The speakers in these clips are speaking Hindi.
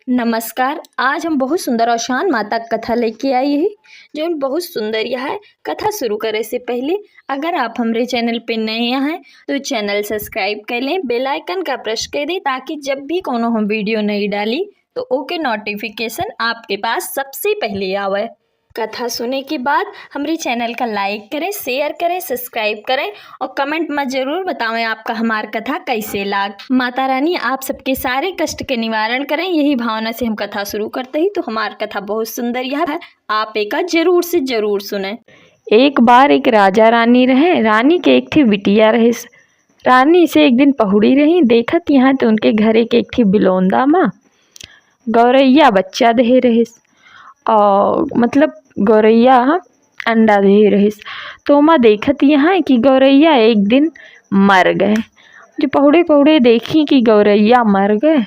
नमस्कार। आज हम बहुत सुंदर और शान माता कथा लेके आई है जो बहुत सुंदर यह है। कथा शुरू करे से पहले अगर आप हमारे चैनल पे नए हैं तो चैनल सब्सक्राइब कर लें, बेल आइकन का प्रेस कर दें ताकि जब भी कोनो हम वीडियो नहीं डाली तो ओके नोटिफिकेशन आपके पास सबसे पहले आवे। कथा सुनने के बाद हमारे चैनल का लाइक करें, शेयर करें, सब्सक्राइब करें और कमेंट में ज़रूर बताएं आपका हमार कथा कैसे लाग। माता रानी आप सबके सारे कष्ट के निवारण करें, यही भावना से हम कथा शुरू करते ही तो हमार कथा बहुत सुंदर यह है, आप एक जरूर से जरूर सुने। एक बार एक राजा रानी रहे। रानी के एक थी बिटिया रहे। रानी से एक दिन पहुड़ी रही, देखत यहाँ तो उनके घर एक थी बिलोंदा माँ गौरैया बच्चा दे रहे और मतलब गौरैया अंडा दे रही। तो माँ देखत यहाँ कि गौरैया एक दिन मर गए। जो पहुड़े पहुड़े देखी कि गौरैया मर गए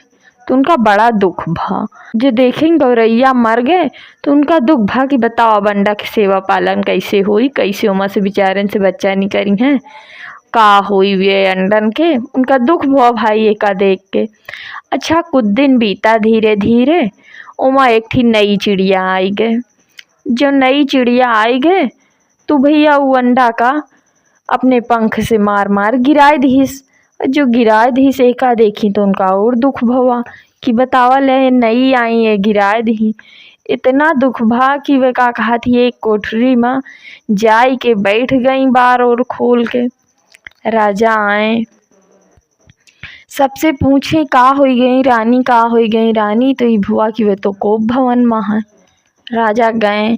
तो उनका बड़ा दुख भा। जो देखें गौरैया मर गए तो उनका दुख भा कि बताओ अब अंडा की सेवा पालन कैसे हुई, कैसे उमा से बेचारन से बच्चा नहीं करी हैं, का हुई वे अंडन के। उनका दुख भा भाई एका देख के। अच्छा कुछ दिन बीता, धीरे धीरे उमा एक थी नई चिड़िया आई गए। जो नई चिड़िया आई गए तो भैया वो अंडा का अपने पंख से मार मार गिराए दीस। जो गिराए दीस एका देखी तो उनका और दुख भवा कि बतावा ले नई आई है गिराए दी। इतना दुख भा कि वे का कहा थी एक कोठरी में जाई के बैठ गई बार और खोल के। राजा आए, सबसे पूछे का हो गई रानी, का हो गई रानी। तो ये भुआ कि वे तो कोप भवन में है। राजा गए,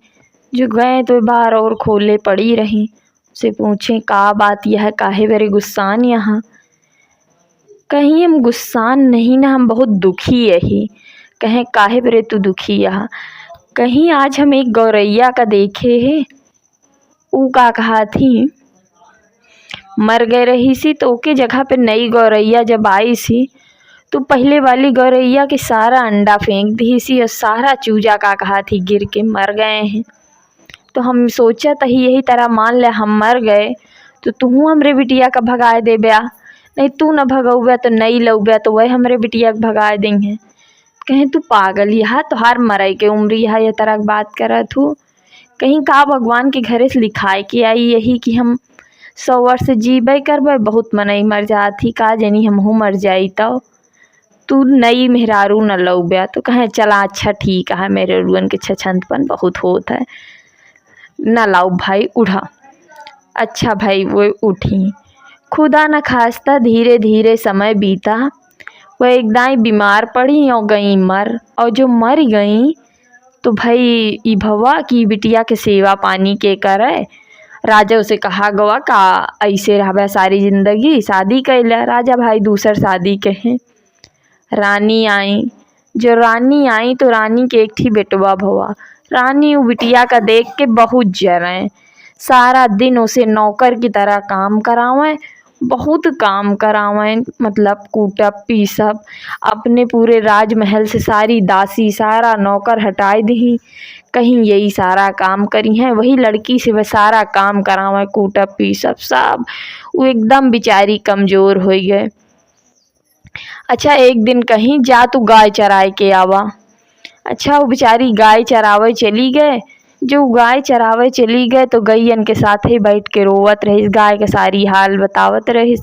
जो गए तो बाहर और खोले पड़ी रही। से पूछे का बात यह काहे बेरे गुस्सान यहाँ। कहीं हम गुस्सान नहीं ना, हम बहुत दुखी यही। कहें काहे बेरे तू दुखी यहाँ। कहीं आज हम एक गौरैया का देखे है, ऊ का कहा थी मर गए रही सी तो ओके जगह पे नई गौरैया जब आई सी तो पहले वाली गौरैया के सारा अंडा फेंक दी सी और सारा चूजा का कहा थी गिर के मर गए हैं। तो हम सोचा तही यही तरह मान ले हम मर गए तो तू हमरे बिटिया का भगाए दे ब्या, नहीं तू न भगौब्या तो नहीं लौब्या तो वह हमरे बिटिया का भगाए देंगे। कहीं तू पागल यहाँ तोहार मरई के उम्र यहाँ ये तरह बात करत हूँ। कहीं का भगवान के घरे से लिखाए के आई यही कि हम 100 वर्ष जीबे करबे, बहुत मनई मर जाती का जनी हमहू मर जाई तो तू नई मेहरारू न लौब्या। तो कहें चला अच्छा ठीक है, मेरे रुअन के छछंतपन बहुत होत है, न लाओ भाई उठा। अच्छा भाई वो उठी। खुदा न खास्ता धीरे धीरे समय बीता, वह एकदम बीमार पड़ी और गई मर। और जो मर गई तो भाई ई भवा की बिटिया के सेवा पानी के करे। राजा उसे कहा गवा का ऐसे रहा सारी जिंदगी, शादी कैला। राजा भाई दूसर शादी कहे। रानी आई, जो रानी आई तो रानी के एक थी बेटवा भवा। रानी वो बिटिया का देख के बहुत जरे, सारा दिन उसे नौकर की तरह काम करावें, बहुत काम करावें, मतलब कूटब पीसब। अपने पूरे राजमहल से सारी दासी सारा नौकर हटाए दी, कहीं यही सारा काम करी हैं। वही लड़की से वह सारा काम करावें, कूटब पीसब सब। वो एकदम बेचारी कमज़ोर हो गए। अच्छा एक दिन कहीं जा तू गाय चराए के आवा। अच्छा वो बेचारी गाय चरावे चली गए। जो गाय चरावे चली गए तो गैयन के साथ ही बैठ के रोवत रही, गाय के सारी हाल बतावत रही।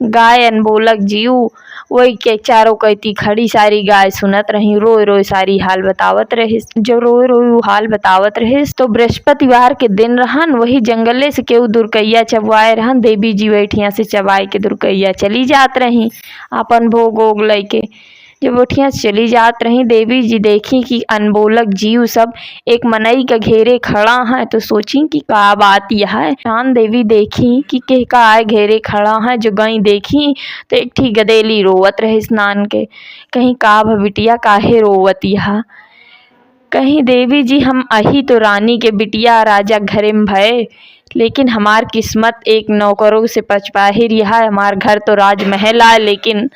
गाय अनबोलक जीव वही के चारों कहती खड़ी सारी गाय सुनत रही, रोए रोए सारी हाल बतावत रही। जो रोए रोए वो हाल बतावत रही तो बृहस्पतिवार के दिन रहन, वही जंगले से केहू दुर्कैया चबवाए रहन। देवी जी बैठिया से चबाई के दुर्कैया चली जात रही अपन भोग ओग लेके। जब उठिया चली जात रही, देवी जी देखी कि अनबोलक जीव सब एक मनई के घेरे खड़ा है तो सोची कि का बात यह है। शान देवी देखी कि के का आए घेरे खड़ा है। जो गई देखी तो एक ठी गदेली रोवत रहे स्नान के। कहीं का बिटिया काहे रोवत यह। कहीं देवी जी हम अही तो रानी के बिटिया राजा घरे में भय, लेकिन हमार किस्मत एक नौकरों से पचपाही रिहा। हमार घर तो राजमहल आए लेकिन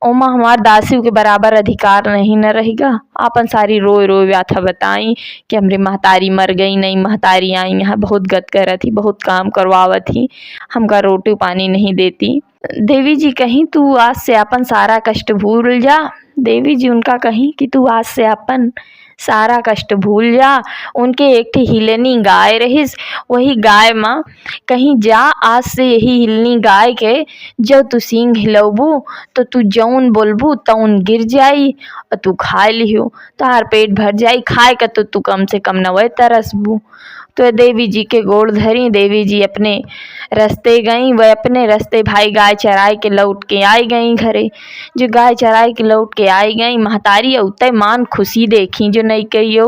ओमा हमार दासियों के बराबर अधिकार नहीं न रहेगा। आपन सारी रोए रोए व्याथा बताई कि हमरे महतारी मर गई, नहीं महतारी आई यहाँ बहुत गत करत थी, बहुत काम करवावत थी, हमका रोटी पानी नहीं देती। देवी जी कहीं तू आज से अपन सारा कष्ट भूल जा। देवी जी उनका कहीं कि तू आज से अपन सारा कष्ट भूल जा। उनके एक ठी हिलनी गाय रहिस, वही गाय माँ कहीं जा आज से यही हिलनी गाय के जो तू सींग हिलौबू तो तू जौन बोलबू तौन गिर जाई और तू खा लिहो, तार पेट भर जाई, खाए का तो तू कम से कम नवे तरसबू। तो देवी जी के गोड़ धरी, देवी जी अपने रास्ते गई। वह अपने रास्ते भाई गाय चराए के लौट के आई गई घरे। जो गाय चराए के लौट के आई गई, महतारी अउते मान खुशी देखी जो नहीं कहियो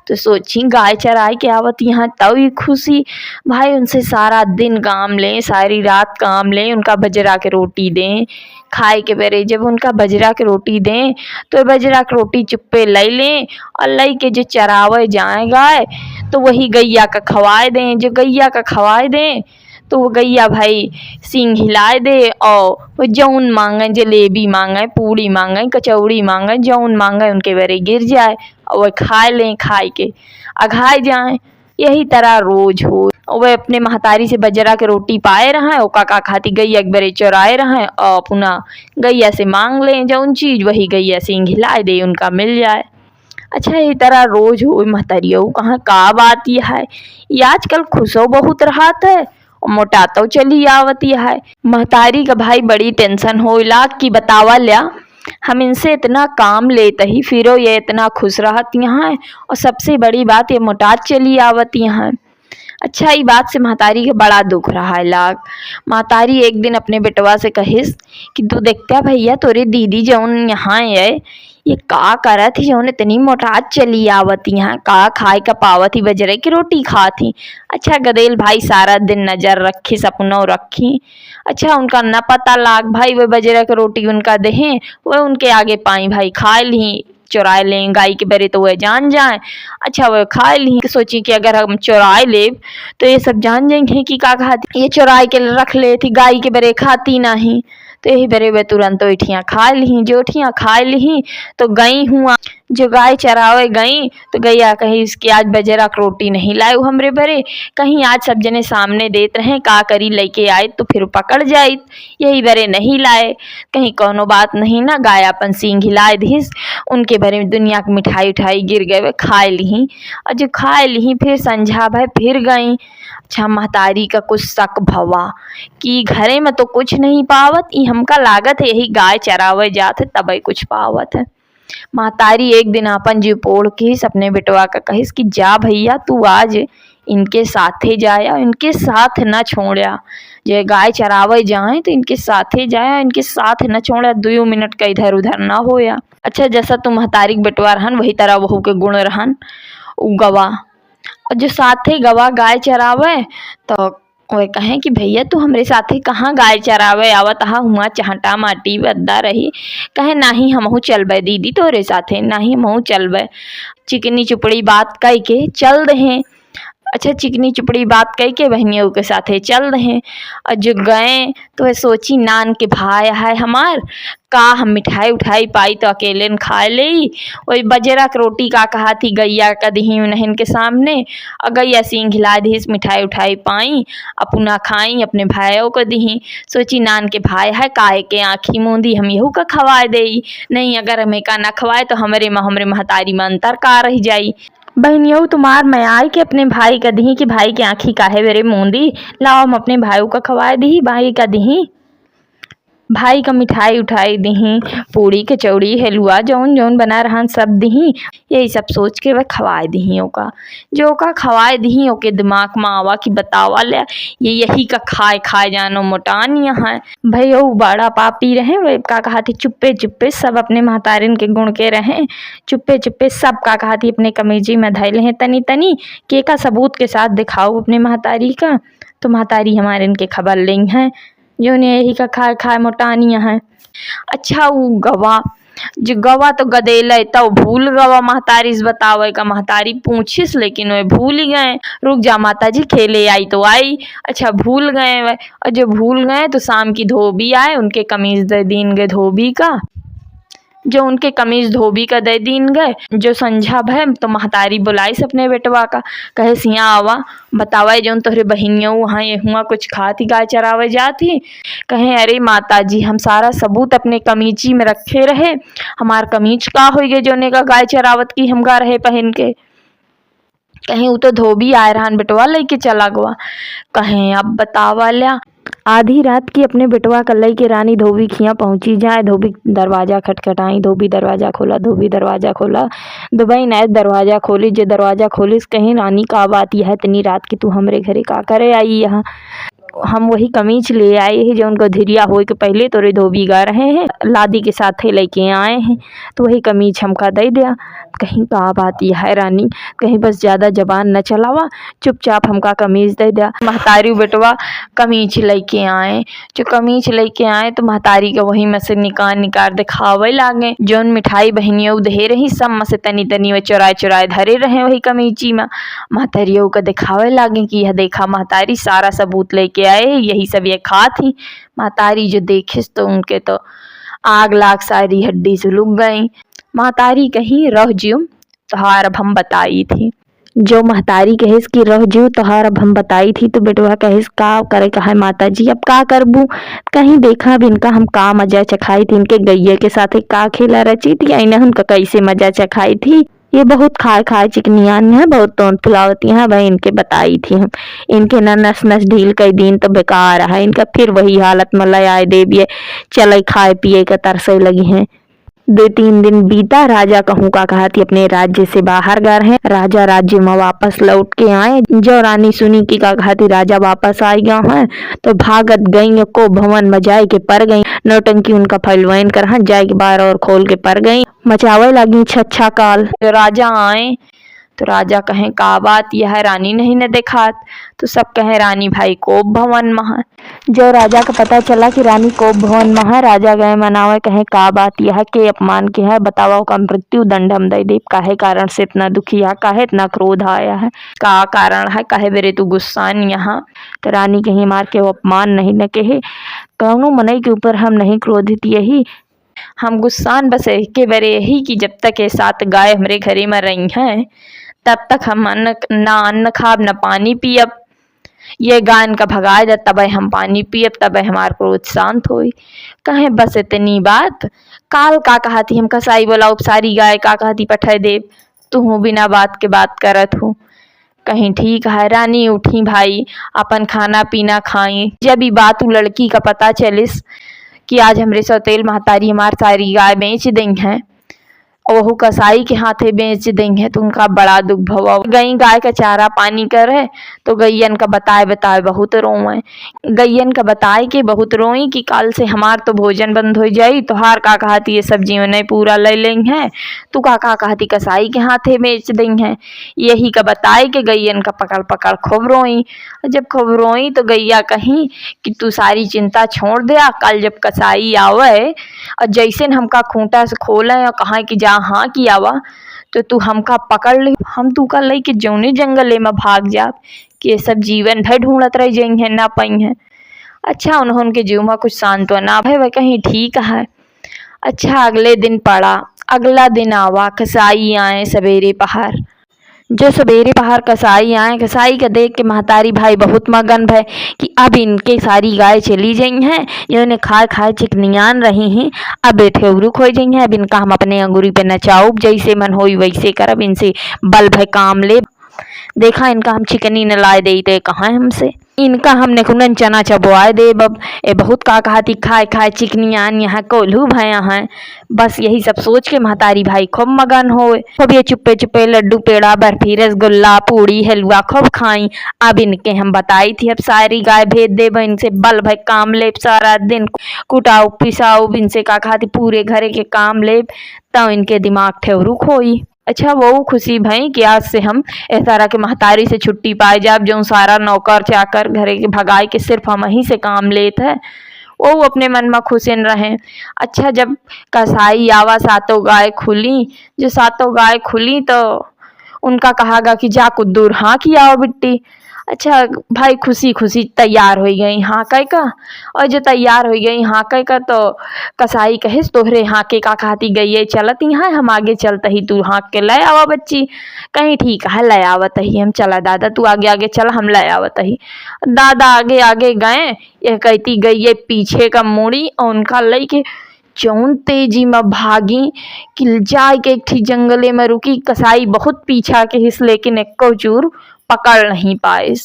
तो सोची गाय चराए के आवत यहाँ तब ही खुशी। भाई उनसे सारा दिन काम लें, सारी रात काम लें, उनका बजरा के रोटी दें खाए के बेरे। जब उनका बजरा के रोटी दें तो बजरा की रोटी चुप्पे लई लें और लई के जो चरावे जाए गाय तो वही गैया का खवाए दें। जो गैया का खवाए दें तो वो गैया भाई सींग हिलाए दे और वो जौन मांगे, जलेबी मांगे, पूड़ी मांगे, कचौड़ी मांगे, जौन मांगे उनके बेरे गिर जाए और वह खा लें, खाए के अघाए जाए। यही तरह रोज हो वह अपने महतारी से बजरा के रोटी पाए रहे और काका खाती गैया के बेरे चौराए रहे और पुनः गैया से मांग लें जौन चीज वही गैया सींग हिलाए दे उनका मिल जाए। अच्छा यही तरह रोज हो महतारियों कहाँ का बात यह है, ये आजकल खुशो बहुत रहत है और मोटातो चली आवती है। महतारी का भाई बड़ी टेंशन हो लाग की बतावा लिया, हम इनसे इतना काम लेते ही फिरो ये इतना खुश रहत यहाँ है और सबसे बड़ी बात ये मोटात चली आवत यहाँ है। अच्छा ये बात से महतारी के बड़ा दुख रहा है लाग। महतारी एक दिन अपने बेटवा से कहिस कि तू देखता भैया तोरे दीदी जौन यहाँ है ये का करत ही जौन इतनी मोटात चली आवत यहाँ, का खाए का पावत ही बजरे की रोटी खात ही। अच्छा गदेल भाई सारा दिन नजर रखी सपनों रखी। अच्छा उनका न पता लाग भाई वह बजरा की रोटी उनका देहें वह उनके आगे पाई भाई खा ली चुराए लें गाय के बेरे तो वह जान जाए। अच्छा वह खा ली सोची कि अगर हम चुराए ले तो ये सब जान जाएंगे कि का खाती, ये चुराए के रख ले थी गाय के बेरे खाती नहीं। तो यही बेरे वे तुरंत ओठियाँ खा ली। जो ओठियाँ खा ली तो गई हुआ जो गाय चरावे गई तो गैया कहीं इसकी आज बजरा की रोटी नहीं लाए हमरे बरे, कहीं आज सब जने सामने देत रहे का करी लेके आए तो फिर पकड़ जाइत, यही बरे नहीं लाए। कहीं कोनो बात नहीं ना गाय अपन सींग हिलाए दिस उनके बरे दुनिया की मिठाई उठाई गिर गए वे खाए ली और जो खाए ली फिर संझा भाई फिर गई। अच्छा महतारी का कुछ शक भवा कि घरे में तो कुछ नहीं पावत ई हमका लागत है यही गाय चरावे जात है तब कुछ पावत है। महतारी एक दिन अपन जी पोड़ के अपने बेटवा का कहिस कि जा भैया तू आज इनके साथे जाया, इनके साथ न छोड़या, जे गाय चरावे जाए तो इनके साथे जाया, इनके साथ न छोड़ा, 2 मिनट का इधर उधर ना होया। अच्छा जैसा तू महतारी के बेटवा रहन वही तरह वहू के गुण रहन उ गवा और जो साथे गवा गाय चरावे तो वह कहें कि भैया तू हमरे साथे कहाँ गाय चरावे आवत हा हुआ चहटा माटी बद्दा रही, कहे नाही हमहू चलबे दीदी तोरे साथे, नाही हमहू चलबे। चिकनी चुपड़ी बात कह के चल दे। अच्छा चिकनी चुपड़ी बात कह के बहनियों के साथे चल रहे और जो गए तो वह सोची नान के भाई है हमार का हम मिठाई उठाई पाई तो अकेले न खा ले। वही बजरा की रोटी का कहा थी गैया का दही उन्हें के सामने और गैया सींग हिला दी मिठाई उठाई पाई अपना खाई अपने भाइयों को दी। सोची नान के भाई है काहे के आँखी मूंदी हम यहू का खवाए दे, नहीं अगर हमें का ना खवाए तो हमरे महतारी में अंतर का रह जाई। बहनियों तुम्हार मैं आई के अपने भाई का दी कि भाई की आँखी काहे मेरे मूंदी, लाओ हम अपने भाई का खवाए दी, भाई का दी भाई का मिठाई उठाई दी पूड़ी कचौड़ी हलवा जौन जौन बना रहा सब दी। यही सब सोच के वह खवाए दी का जो का खवाए दी के दिमाग में आवा कि बतावा ले ये यही का खाए खाए जानो मोटान यहाँ भाई वो बड़ा पापी रहे। वह का कहा थी चुप्पे चुप्पे सब अपने महतारिन के गुण के रहे, चुप्पे चुप्पे सब का कहा थी अपने कमीजी में धैले हैं तनी तनी के का सबूत के साथ दिखाओ अपने महतारी का। तो महतारी हमारे इनके खबर लेंगे हैं जो ने यही का खाए खाए मोटानिया है। अच्छा वो गवा जो गवा तो गदेले तो भूल गवा महतारी से बतावे का, महतारी पूछिस लेकिन वे भूल ही गए। रुक जा माता जी खेले आई तो आई। अच्छा भूल गए वे और जो भूल गए तो शाम की धोबी आए उनके कमीज दे दीन गए धोबी का जो उनके कमीज धोबी का दे दीन गए। जो संझा भय तो महतारी बुलाईस अपने बेटवा का, कहे सिया आवा बतावा जौन तोहरे बहिनियों वहाँ ये हुआ कुछ खाती गाय चरावे जाती। कहे अरे माता जी हम सारा सबूत अपने कमीची में रखे रहे, हमार कमीज का हो गए जोने का गाय चरावत की हम गा रहे पहन के। कहीं वो तो धोबी आए रहन बेटवा लेके चला गवा। कहें अब बतावा ल्या आधी रात की अपने बेटवा का लई के रानी धोबी खिया पहुंची जाए। धोबी दरवाजा खटखटाई, धोबी दरवाजा खोला, धोबी दरवाजा खोला। दुबई नए दरवाजा खोली, जे दरवाजा खोलिस कहीं रानी का बात यह इतनी रात की तू हमरे घरे का करे आई यहाँ। हम वही कमीज ले आए हैं जो उनको धिरिया हो के पहले तोरे धोबी गा रहे हैं, लादी के साथ लेके आए हैं, तो वही कमीज हमका दे दिया। कहीं का बात यह है रानी, कहीं बस ज़्यादा जबान न चलावा, चुपचाप हमका कमीज दे दिया। महतारी बेटवा कमीज लेके आए। जो कमीज लेके आए तो महतारी का वही में से निकाल दिखावे लागे। जौन मिठाई बहनियों दे रही सब में से तनी तनी वे चुराए चुराए धरे रहे वही कमीची में। महतारियों का दिखावे लागे कि यह देखा महतारी सारा सबूत लेके आए, यही सब ये खा थी। महतारी जो देखिस तो उनके तो आग लाग सारी हड्डी सुलग गई। महतारी कहीं रह ज्यूम तोहार अब हम बताई थी। जो महतारी कहिस कि रह ज्यू तोहार अब हम बताई थी तो बेटवा कहिस का करे कहा माता जी अब का करबू। कहीं देखा अब इनका हम का मजा चखाई थी, इनके गैये के साथ का खेला रची थी, इन्हें उनका कैसे मजा चखाई थी। ये बहुत खाए खाए चिकनियान है, बहुत तोंद फुलावती हैं। भाई इनके बताई थी हम, इनके न नस नस ढील कई दिन तो बेकार है इनका, फिर वही हालत में ले आए देविये चले खाए पिए का तरसे लगी हैं। 2-3 दिन बीता, राजा कहूँ का कहती अपने राज्य से बाहर गए हैं। राजा राज्य में वापस लौट के आए। जो रानी सुनी की का कहती राजा वापस आई गया है तो भागत गई को भवन में जाए के पर गई। नौटंकी उनका फैलवाइन कर जाए के बार और खोल के पर गई, मचावे लगी छच्छा काल। जो राजा आए तो राजा कहें का बात यह है रानी नहीं न देखात, तो सब कहें रानी भाई कोप भवन में है। जो राजा को पता चला कि रानी कोप भवन में है, राजा गए मनावे कहें का बात यह के अपमान के है, बतावा का मृत्यु दंड हम दे दे। काहे कारण से इतना दुखी है, काहे इतना क्रोध आया है, का कारण है, काहे बेरे तू गुस्सान यहाँ। तो रानी कहीं मार के वो अपमान नहीं न कहे, कौनो मनई के ऊपर हम नहीं क्रोधित, यही हम गुस्सान बस के बेरे यही कि जब तक ये 7 गाय हमारे घरे में रही हैं तब तक हम अन्न खाब न पानी पियब। ये गाय इनका भगाए दे तब हम पानी पियब, तब हमार क्रोध शांत होई। कहें बस इतनी बात। काल का कहती हम कसाई बोला उपसारी गाय का कहती पठे देव, तू बिना बात के बात करत हूँ। कहीं ठीक है। रानी उठी भाई अपन खाना पीना खाई। जब ये बात लड़की का पता चलिस कि आज हमरे सौतेल महतारी हमार सारी गाय बेच दी हैं, वह कसाई के हाथे बेच देंगे, तो उनका बड़ा दुख भवा। गई गाय का चारा पानी करे तो गैयन का बताए बहुत रोए। गैयन का बताए के बहुत रोई कि काल से हमार तो भोजन बंद हो जाई, तो हार का कहती ये सब्जी में नहीं पूरा ले लेंगे हैं, तू का कहती कसाई के हाथे बेच देंगे। यही का बताए के गैयन का पकड़ पकड़ खूब रोई। जब खूब रोई तो गैया कहीं कि तू सारी चिंता छोड़ दे, कल जब कसाई आवे और जैसे हमका खूंटा से खोले और कहा कि जा हाँ की आवा तो तू हमका पकड़ ली, हम तू का लई के जौने जंगले में भाग जा कि ये सब जीवन भर ढूंढत रह जाएंगे ना पाई हैं। अच्छा उन्होंने के जीव में कुछ सांत्वना भाई वह कहीं ठीक है। अच्छा अगले दिन पड़ा, अगला दिन आवा, कसाई आए सवेरे पहर। जो सवेरे पहर कसाई आए, कसाई का देख के महतारी भाई बहुत मगन भय कि अब इनके सारी गाय चली गई हैं, जो इन्हें खाए खाए चिकनियान रही हैं, अब बैठे उरुक हो गई हैं। अब इनका हम अपने अंगूरी पे नचाऊब, जैसे मन होई वैसे करब, इनसे बल भय काम ले। देखा इनका हम चिकनी न लाए दे ते कहाँ हमसे, इनका हमने खुनन चना चबवाए दे। बब ए बहुत का कहती खाए खाए चिकनियान यहाँ कोल्हू भया हैं। बस यही सब सोच के महतारी भाई खूब मगन होए। खूब ये चुप्पे चुप्पे लड्डू पेड़ा बर्फी रसगुल्ला पूड़ी हलवा खूब खाई। अब इनके हम बताई थी अब सारी गाय भेज देब, इनसे बल भय काम लेब, सारा दिन कुटाऊ पिसाऊ इनसे का कहती पूरे घरे के काम लेब, तब इनके दिमाग ठेवरुक होई। अच्छा वो खुशी भई कि आज से हम इस तरह के महतारी से छुट्टी पाए जाब, जो सारा नौकर चाकर घरे के भगाए के सिर्फ हम ही से काम लेत है, वो अपने मन में खुशन रहे। अच्छा जब कसाई आवा 7 गाय खुली, जो 7 गाय खुली तो उनका कहागा कि जा कुछ दूर हाँ की आओ बिट्टी। अच्छा भाई खुशी खुशी तैयार हो गई हाँके का। और जो तैयार हो गई हाँके का तो कसाई कहिस तोहरे हाँके का खाती गई है चलत यहाँ हम आगे चलते ही तू हाँक के ले आवा बच्ची। कहीं ठीक है ले आवत ही हम। चला दादा तू आगे आगे चल हम ले आवत ही। दादा आगे आगे गए। यह कहती गई है पीछे का मोड़ी और उनका लई के जौन तेजी में भागी कि जाए के एक थी जंगले में रुकी। कसाई बहुत पीछा के हिस लेकिन एको चूर पकड़ नहीं पाइस।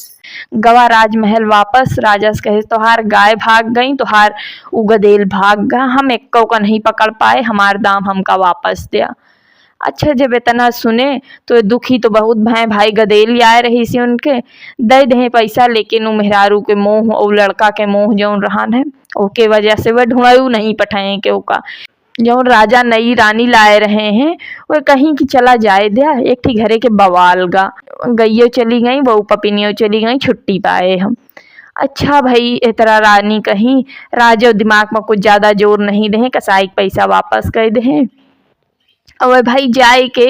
गवा राजमहल वापस। राजा से कहे तोहार गाय भाग गई तोहार उगदेल भाग गया हम एको का नहीं पकड़ पाए हमार दाम हमका वापस दिया। अच्छा जब इतना सुने तो दुखी तो बहुत भय भाई गदेल आए रही सी उनके दे दे पैसा लेकिन वो मेहरारू के मोह और लड़का के मोह जौन रहन है ओके वजह से वह ढूंढाऊ नहीं पठाए के ओका जौन राजा नई रानी लाए रहे हैं वह कहीं की चला जाए दिया। एक थी घरे के बवाल गा गईयो चली गई बहू पपिनियो चली गई छुट्टी पाए हम। अच्छा भाई इतरा रानी कहीं राजा दिमाग में कुछ ज्यादा जोर नहीं दे कसाई पैसा वापस कर दे। और भाई जाए के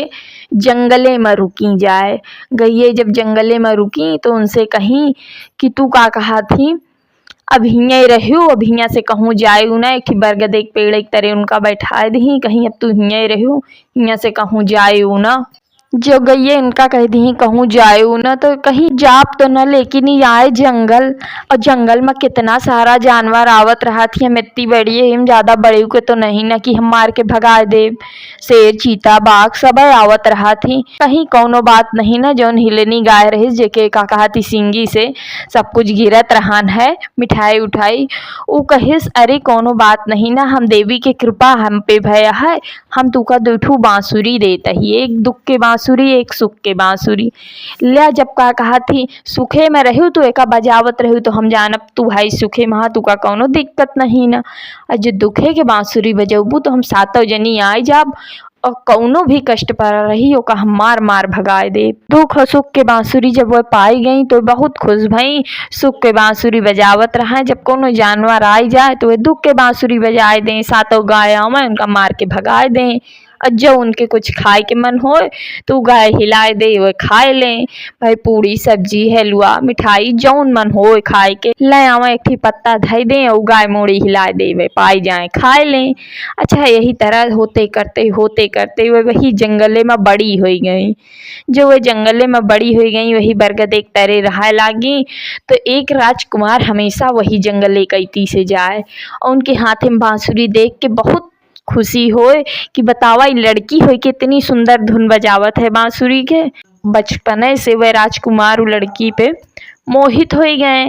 जंगले में रुकी जाए गई जब जंगले में रुकी तो उनसे कहीं कि तू का कहा थी अब हियाँ रहू अब हियाँ से कहूँ जायू ना एक बरगद एक पेड़ एक तरह उनका बैठा दी कहीं अब तू हियाँ रहू हियाँ से कहूँ जायू ना। जो गई इनका कह दी कहूँ जायू न तो कहीं जाप तो न लेकिन ही आए जंगल और जंगल में कितना सारा जानवर आवत रहा थी। हम इतनी बड़ी हम ज्यादा बड़े के तो नहीं ना कि हम मार के भगा दे। शेर चीता बाघ सब आवत रहा थी कहीं कौनो बात नहीं ना जौन हिलनी गाय रही जेके का कहा थी सिंगी से सब कुछ गिरत रहन है मिठाई उठाई। ऊ कहिस अरे कोनो बात नहीं ना हम देवी के कृपा हम पे भया है हम तुका दूठू बांसुरी देता ही एक दुख के बांसुरी एक सुख के बांसुरी लिया। जब का कहा थी सुखे में रहू तो एका बजावत रहू तो हम जानब तू भाई सुखे में तुका कौनो दिक्कत नहीं ना। और जो दुखे के बांसुरी बजबू तो हम सातों जनी आए जाब और कौनो भी कष्ट पर रही ओका हम मार मार भगाए दे। दुख और सुख के बांसुरी जब वह पाई गई तो बहुत खुश भई सुख के बांसुरी बजावत रहा। जब कोनो जानवर आई जाए तो वह दुख के बांसुरी बजाए दें सातों गाय में उनका मार के भगाए दें। और जो उनके कुछ खाए के मन हो तो गाय हिलाए दे वह खाए लें भाई पूड़ी सब्जी हलवा मिठाई जौन मन हो खाए के ले आवा एक ही पत्ता धई दें और गाय मोड़ी हिलाए दे वे पाई जाए खाए लें। अच्छा यही तरह होते करते वह वही जंगले में बड़ी हो गई। जो वह जंगले में बड़ी हो गई वही बरगद एक तरह रहा लागी तो एक राजकुमार हमेशा वही जंगले कैती से जाए और उनके हाथ में बांसुरी देख के बहुत खुशी होए कि बतावा लड़की हो कि इतनी सुंदर धुन बजावत है बांसुरी के। बचपने से वह राजकुमार उ लड़की पे मोहित हो गए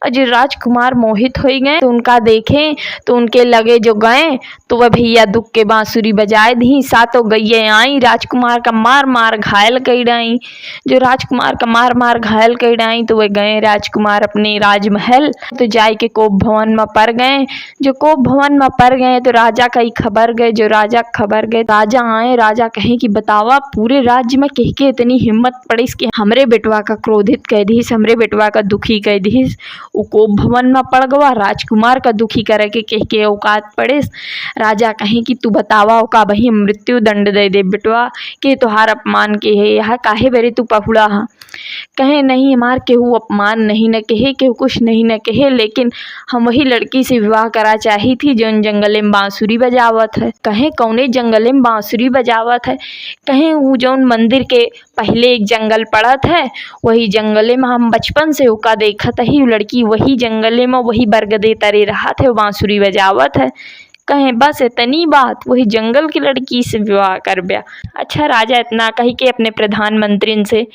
और जो राजकुमार मोहित हो गए तो उनका देखें तो उनके लगे जो गए तो वह भैया दुख के बांसुरी बजाए दी सातों गैये आई राजकुमार का मार मार घायल कर डाई। जो राजकुमार का मार मार घायल कर डाई तो वह गए राजकुमार अपने राजमहल तो जाए के कोप भवन में पड़ गए। जो कोप भवन में पड़ गए तो राजा का ही खबर गए जो राजा खबर गए राजा आए राजा कहे कि बतावा पूरे राज्य में कह के इतनी हिम्मत पड़ी कि हमरे बेटवा का क्रोधित कह दी हमरे बेटवा का दुखी कह दी उ कोप भवन में पड़ गवा राजकुमार का दुखी करे के कह के औकात पड़े। राजा कहे कि तू बतावा ओका बही मृत्यु दंड दे दे बेटवा के तोहार अपमान के है यह काहे बेरे तू पहुड़ा हा। कहे नहीं हमार केहू अपमान नहीं न कहे केहू कुछ नहीं न कहे लेकिन हम वही लड़की से विवाह करा चाही थी जौन जंगले में बांसुरी बजावत है। कहे कौने जंगले में बांसुरी बजावत है कहे वो जौन मंदिर के पहले एक जंगल पड़त है वही जंगले में हम बचपन से ओका देखत ही लड़की वही जंगले में वही बरगदे तरे रहा थे बांसुरी बजावत है। कहे बस इतनी बात वही जंगल की लड़की से विवाह कर ब्या। अच्छा राजा इतना कही के अपने प्रधानमंत्री से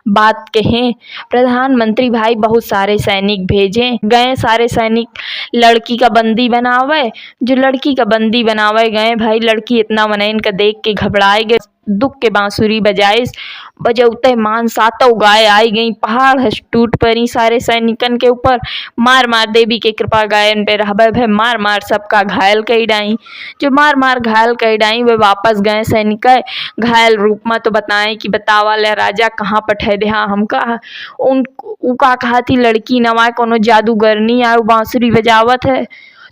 बात कहें। प्रधानमंत्री भाई बहुत सारे सैनिक भेजे गए सारे सैनिक लड़की का बंदी बनावे। जो लड़की का बंदी बनावे गए भाई लड़की इतना मनैन का देख के घबराए गए दुख के बांसुरी बजाए बजौते मान सातों गाय आई गई पहाड़ हस टूट पड़ी सारे सैनिकन के ऊपर मार मार देवी के कृपा गायन पे रहबे भे मार मार सबका घायल कई डाई। जो मार मार घायल कई डाई वे वापस गए सैनिक घायल रूप में तो बताए कि बतावा ले राजा कहाँ पठे दे हमका उनका कहा थी लड़की नवाए कोनो जादूगरनी आए बांसुरी बजावत है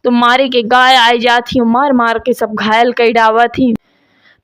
तो मारे के गाय आई जाती मार मार के सब घायल कई डावत थी।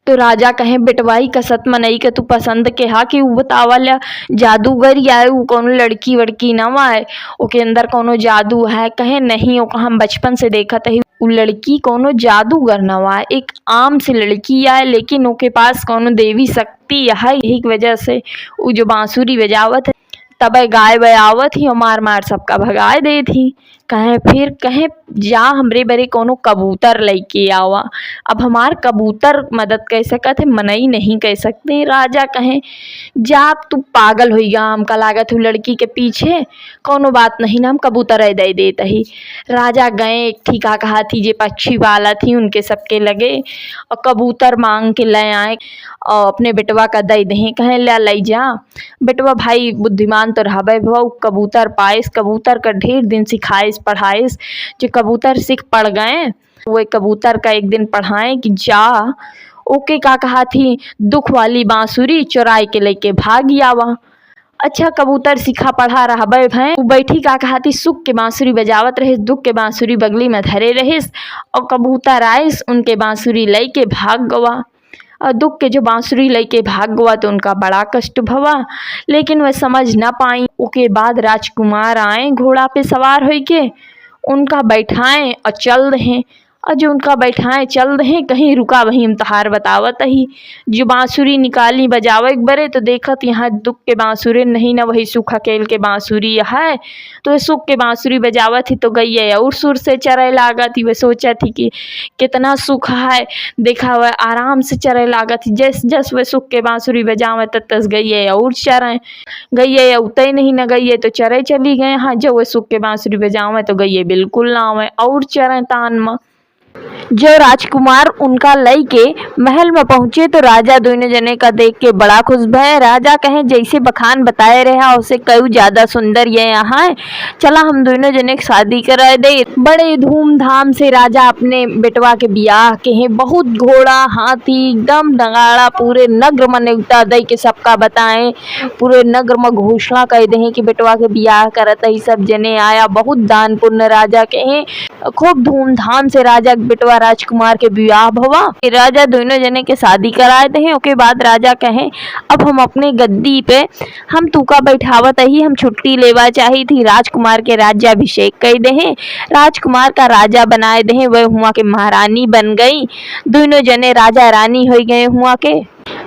तो राजा कहे बेटवाई कसत मनई के तू पसंद के हा कि उ बतावल जादूगर या उ कोनो लड़की वड़की ना आए ओके अंदर कोनो जादू है। कहे नहीं ओका हम बचपन से देखत है उ लड़की कोनो जादूगर ना आए, एक आम सी लड़की आए लेकिन ओके पास कोनो देवी शक्ति है। यही की वजह से उ जो बांसुरी बजावत है तबे गाय बयावत ही और मार मार सबका भगाए दे थी। कहे फिर कहे जा हमरे बरे कोनो कबूतर लेके आवा। अब हमार कबूतर मदद कर सकत है, मनई नहीं कह सकते। राजा कहे जा तू पागल होइगा, हमका लागत हूँ लड़की के पीछे, कोनो बात नहीं ना हम कबूतर दे देते ही। राजा गए एक ठीका कहा थी जे पक्षी वाला थी उनके सबके लगे और कबूतर मांग के ले आए और अपने बेटवा का दे दे। कहे ले जा बेटवा भाई बुद्धिमान तो रहबे भौ, कबूतर पाइस, कबूतर का ढेर दिन सिखाइस पढ़ाइस, जो कबूतर सीख पड़ गए वो कबूतर का एक दिन पढ़ाए कि जा ओके का कहा थी दुख वाली बांसुरी चुराए के लेके भाग आवा। अच्छा कबूतर सीखा पढ़ा रहा भैं बैठी का कहा थी सुख के बांसुरी बजावत रहिस, दुख के बांसुरी बगली में धरे रहिस और कबूतर आइस उनके बांसुरी लई के भाग गवा। और दुख के जो बांसुरी लेके भाग गवा तो उनका बड़ा कष्ट भवा, लेकिन वह समझ ना पाई। उसके बाद राजकुमार आए घोड़ा पे सवार होई के उनका बैठाएं और चल रहे और जो उनका बैठाएं चल रहे कहीं रुका वहीं इम्तहार बतावत ही। जो बांसुरी निकाली बजावे एक बरे तो देखत यहाँ दुख के बांसुरी नहीं ना वही सुख अकेल के बांसुरी है। तो सुख के बांसुरी बजावत ही तो गई है और सुर से चरे लागत ही। वह सोचा थी कि कितना सुख है, देखा वह आराम से चरे लागत ही। जस जस वह सुख के बांसुरी बजावे तस गई है और चरे गई है उतई नहीं न गई है तो चरे चली गए। हाँ जब वह सुख के बांसुरी बजावे तो गई है बिल्कुल ना आवे और चरे तान में। जो राजकुमार उनका लई के महल में पहुंचे तो राजा दोनों जने का देख के बड़ा खुश भय। राजा कहे जैसे बखान बताए रहा उसे कई ज्यादा सुंदर ये यहाँ है, चला हम दोनों जने की शादी करा दे। बड़े धूमधाम से राजा अपने बेटवा के ब्याह के हैं, बहुत घोड़ा हाथी एकदम डगाड़ा पूरे नगर में न्योता दे के सबका बताए, पूरे नगर में घोषणा कर दे कि बेटवा के ब्याह करत ही। सब जने आया, बहुत दान पुण्य राजा के हैं, खूब धूमधाम से राजा बेटवा राजकुमार के विवाह भवा। राजा दोनों जने के शादी कराए थे। उसके बाद राजा कहे अब हम अपने गद्दी पे हम तुका बैठावत ही, हम छुट्टी लेवा चाही थी। राजकुमार के राज्याभिषेक कर दे, राजकुमार का राजा बनाए दे, वह हुआ के महारानी बन गई। दोनों जने राजा रानी हो गए हुआ के।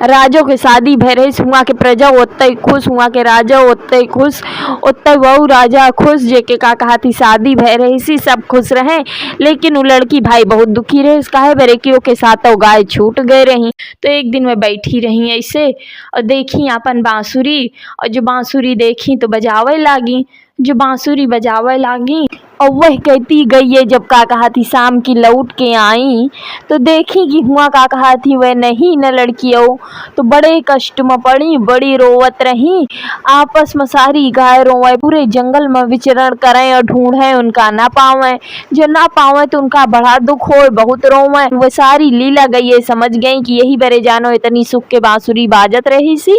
राजो के शादी भय रही, हुआ के प्रजा ओत्ते खुश, हुआ के राजा ओत्ते खुश, ओत्ते बहु राजा खुश। जेके का कहा थी शादी भय रही सी सब खुश रहे, लेकिन वो लड़की भाई बहुत दुखी रहे। काहे बरे कि के साथ गाय छूट गए रही। तो एक दिन वह बैठी रही ऐसे और देखी अपन बांसुरी, और जो बांसुरी देखी तो बजावे लागी, जो बांसुरी बजावे लागी और वह कहती गई है जब का कहा थी शाम की लौट के आई तो देखी कि हुआ का कहा थी वह नहीं न लड़की हो। तो बड़े कष्ट में पड़ी, बड़ी रोवत रही, आपस में सारी गाय रोवे, पूरे जंगल में विचरण करें और ढूंढे उनका ना पावे। जो ना पावे तो उनका बड़ा दुख हो, बहुत रोवे। वह सारी लीला गई है, समझ गई कि यही बरे जानो इतनी सुख के बांसुरी बाजत रही सी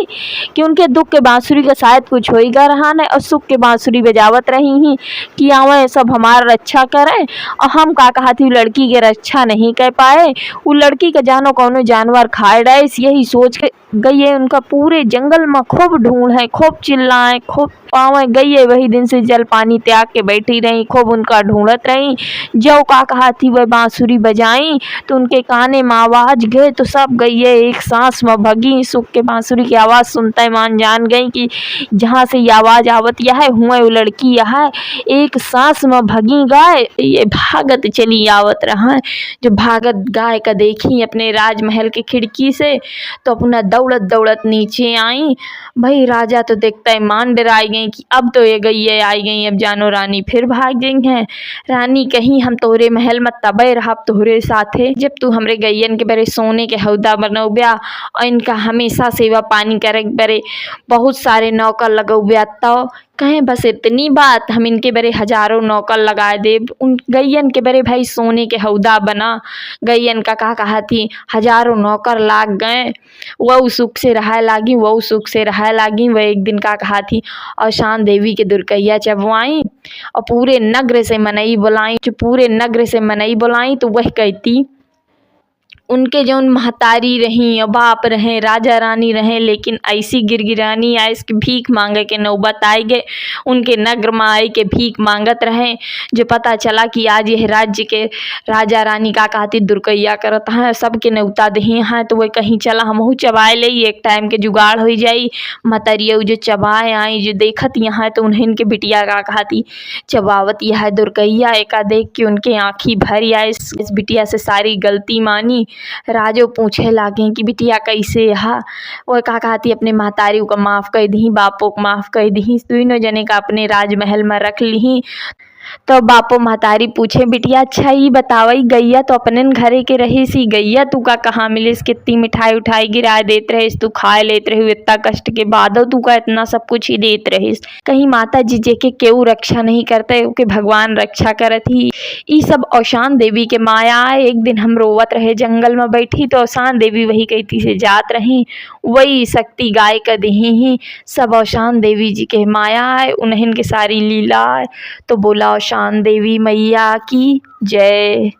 कि उनके दुख के बांसुरी का शायद कुछ हो ही गा रहा न, और सुख के बांसुरी बजावत रही ही कि आवे सब हमारा रक्षा करे। और हम का कहा थी लड़की के रक्षा नहीं कर पाए, वो लड़की का जानो कौनो जानवर खाए डाए, यही सोच के गई है उनका पूरे जंगल में खूब ढूंढ है, खूब चिल्लाए, खूब पावे गई है। वही दिन से जल पानी त्याग के बैठी रही, खूब उनका ढूंढत रही। जो का कहा थी वह बांसुरी बजाई तो उनके काने में आवाज गए तो सब गई है एक सांस में भगी। सुख के बांसुरी की आवाज सुनते मान जान गई कि जहाँ से ये आवाज आवत यह है हुआ वो लड़की यह है। एक सांस में भगी गाय ये भागत चली आवत रहा। जो भागत गाय का देखी अपने राजमहल की खिड़की से तो अपना दौड़त दौड़त नीचे आई। भाई राजा तो देखता है मान डराई गई कि अब तो ये गई है आई गई, अब जानो रानी फिर भाग गई हैं। रानी कहीं हम तोहरे महल में तबे रहब तोहरे साथे जब तू हमरे गैयन के बरे सोने के हौदा बनौ ब्या और इनका हमेशा सेवा पानी करे बरे बहुत सारे नौकर लगौ ब्या। तो कहें बस इतनी बात, हम इनके बरे हजारों नौकर लगाए दे। उन गैयन के बरे भाई सोने के हौदा बना, गैयन का कहा थी हजारों नौकर लाग गए। वह सुख से रहा लागी, वह सुख से रहा लागी। वह एक दिन का कहा थी और शान देवी के दुर्कैया चबवाई और पूरे नगर से मनई बुलाई, जो पूरे नगर से मनई बुलाई तो वह कहती उनके जौन महतारी रहीं और बाप रहें, राजा रानी रहें, लेकिन ऐसी गिरगिरानी आइस कि भीख मांगे के नौबत आई गए। उनके नगर में आई के भीख मांगत रहें। जो पता चला कि आज यह राज्य के राजा रानी का कहती दुर्कैया करत हैं, सबके न्योता दही हैं, तो वह कहीं चला हमहू चबाए ले, एक टाइम के जुगाड़ हो जाई। मतरिया जो चबाए आई, जो देखत यहाँ तो उन्हें के बिटिया का कहती चबावत यह दुर्कैया। एका देख के उनके आँखी भर आए। इस बिटिया से सारी गलती मानी। राजो पूछे लागे कि बिटिया कैसे हा। वो का कहती अपने महतारी को माफ़ कर दी, बापो को माफ़ कर दी, दोनों जने का अपने राजमहल में रख ली। तो बापो महतारी पूछे बिटिया अच्छा ही बतावई, गैया तो अपने घरे के रही सी, गैया तू का कहाँ मिलिस, कितनी मिठाई उठाई गिरा देत रहिस, तू खाए लेत रही इतना कष्ट के बाद तू का इतना सब कुछ ही देत रहिस। कहीं माता जी जेके केहू रक्षा नहीं करते ओके भगवान रक्षा करत ही। ई सब औशान देवी के माया। एक दिन हम रोवत रहे जंगल में बैठी तो औशान देवी वही कहती से जात रही, वही शक्ति गाय का दही ही सब औशान देवी जी के माया है, उन्हें के सारी लीला है। तो बोला औशान देवी मैया की जय।